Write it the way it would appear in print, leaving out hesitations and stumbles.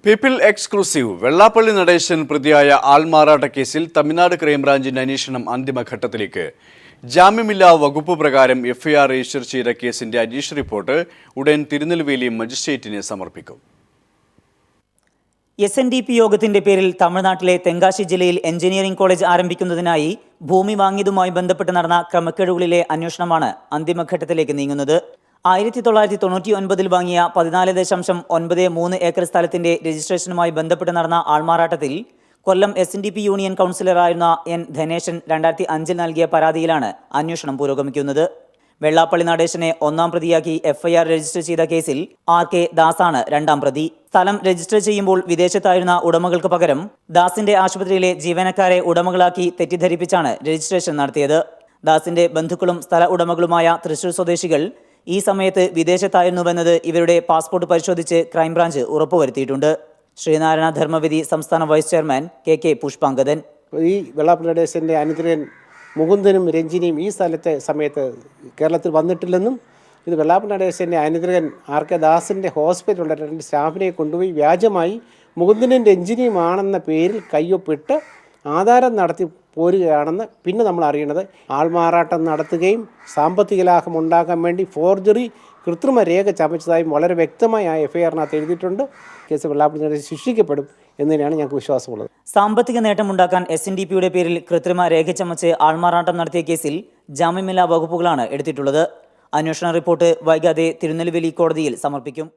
People exclusive Vellappally Natesan പ്രതിയായ ആൾമാറാട്ട കേസിൽ തമിഴ്നാട് ക്രൈംബ്രാഞ്ചിന്റെ അന്വേഷണം അന്തിമഘട്ടത്തിലേക്ക്. ജാമ്യമില്ലാ വകുപ്പ് പ്രകാരം എഫ്ഐആർ രജിസ്റ്റർ ചെയ്ത കേസിന്റെ അഡീഷണൽ റിപ്പോർട്ട് ഉടൻ തിരുനെൽവേലി മജിസ്ട്രേറ്റിന് സമർപ്പിക്കും. SNDP യോഗത്തിന്റെ പേരിൽ തമിഴ്നാട്ടിലെ തെങ്കാശി ജില്ലയിൽ എഞ്ചിനീയറിംഗ് കോളേജ് ആരംഭിക്കുന്നതിനായി ഭൂമി വാങ്ങിയതുമായി ബന്ധപ്പെട്ട് നടന്ന ക്രമക്കേടുകളിലെ അന്വേഷണമാണ് അന്തിമഘട്ടത്തിലേക്ക് നീങ്ങുന്നത്. 1999 വാങ്ങിയ 14.93 ഏക്കർ സ്ഥലത്തിന്റെ രജിസ്ട്രേഷനുമായി ബന്ധപ്പെട്ട് നടന്ന ആൾമാറാട്ടത്തിൽ കൊല്ലം SNDP യൂണിയൻ കൗൺസിലറായിരുന്ന N ധനേശൻ 2005 നൽകിയ പരാതിയിലാണ് അന്വേഷണം പുരോഗമിക്കുന്നത്. വെള്ളാപ്പള്ളി നടേശനെ ഒന്നാം പ്രതിയാക്കി FIR രജിസ്റ്റർ ചെയ്ത കേസിൽ RK ദാസാണ് രണ്ടാം പ്രതി. സ്ഥലം രജിസ്റ്റർ ചെയ്യുമ്പോൾ വിദേശത്തായിരുന്ന ഉടമകൾക്ക് പകരം ദാസിന്റെ ആശുപത്രിയിലെ ജീവനക്കാരെ ഉടമകളാക്കി തെറ്റിദ്ധരിപ്പിച്ചാണ് രജിസ്ട്രേഷൻ നടത്തിയത്. ദാസിന്റെ ബന്ധുക്കളും സ്ഥല ഉടമകളുമായ തൃശൂർ സ്വദേശികൾ ഈ സമയത്ത് വിദേശത്തായിരുന്നുവെന്നത് ഇവരുടെ പാസ്പോർട്ട് പരിശോധിച്ച് ക്രൈംബ്രാഞ്ച് ഉറപ്പുവരുത്തിയിട്ടുണ്ട്. ശ്രീനാരായണ ധർമ്മവിധി സംസ്ഥാന വൈസ് ചെയർമാൻ KK പുഷ്പാങ്കദൻ. ഈ വെള്ളാപ്പള്ളി നടേശൻ്റെ അനുചരൻ മുകുന്ദനും രഞ്ജിനിയും ഈ സമയത്ത് കേരളത്തിൽ വന്നിട്ടില്ലെന്നും ഇത് വെള്ളാപ്പള്ളി നടേശൻ്റെ അനുചരൻ RK ദാസിൻ്റെ ഹോസ്പിറ്റലുള്ള 2 സ്റ്റാഫിനെ കൊണ്ടുപോയി വ്യാജമായി മുകുന്ദനും രഞ്ജിനിയുമാണെന്ന പേരിൽ കയ്യൊപ്പിട്ട് ആധാരം നടത്തി പോരുകയാണെന്ന് പിന്നെ നമ്മൾ അറിയണത്. ആൾമാറാട്ടം നടത്തുകയും സാമ്പത്തിക ലാഭം ഉണ്ടാക്കാൻ വേണ്ടി ഫോർജറി കൃത്രിമ രേഖ ചമച്ചതായും വളരെ വ്യക്തമായി ആ FIRനകത്ത് എഴുതിയിട്ടുണ്ട്. കേസ് വെള്ളാപ്പള്ളി നടേശൻ ശിക്ഷിക്കപ്പെടും എന്നതിനാണ് ഞങ്ങൾക്ക് വിശ്വാസമുള്ളത്. സാമ്പത്തിക നേട്ടമുണ്ടാക്കാൻ SNDPയുടെ പേരിൽ കൃത്രിമ രേഖ ചമച്ച് ആൾമാറാട്ടം നടത്തിയ കേസിൽ ജാമ്യമില്ലാ വകുപ്പുകളാണ് എടുത്തിട്ടുള്ളത്. അന്വേഷണ റിപ്പോർട്ട് വൈകാതെ തിരുനെൽവേലി കോടതിയിൽ സമർപ്പിക്കും.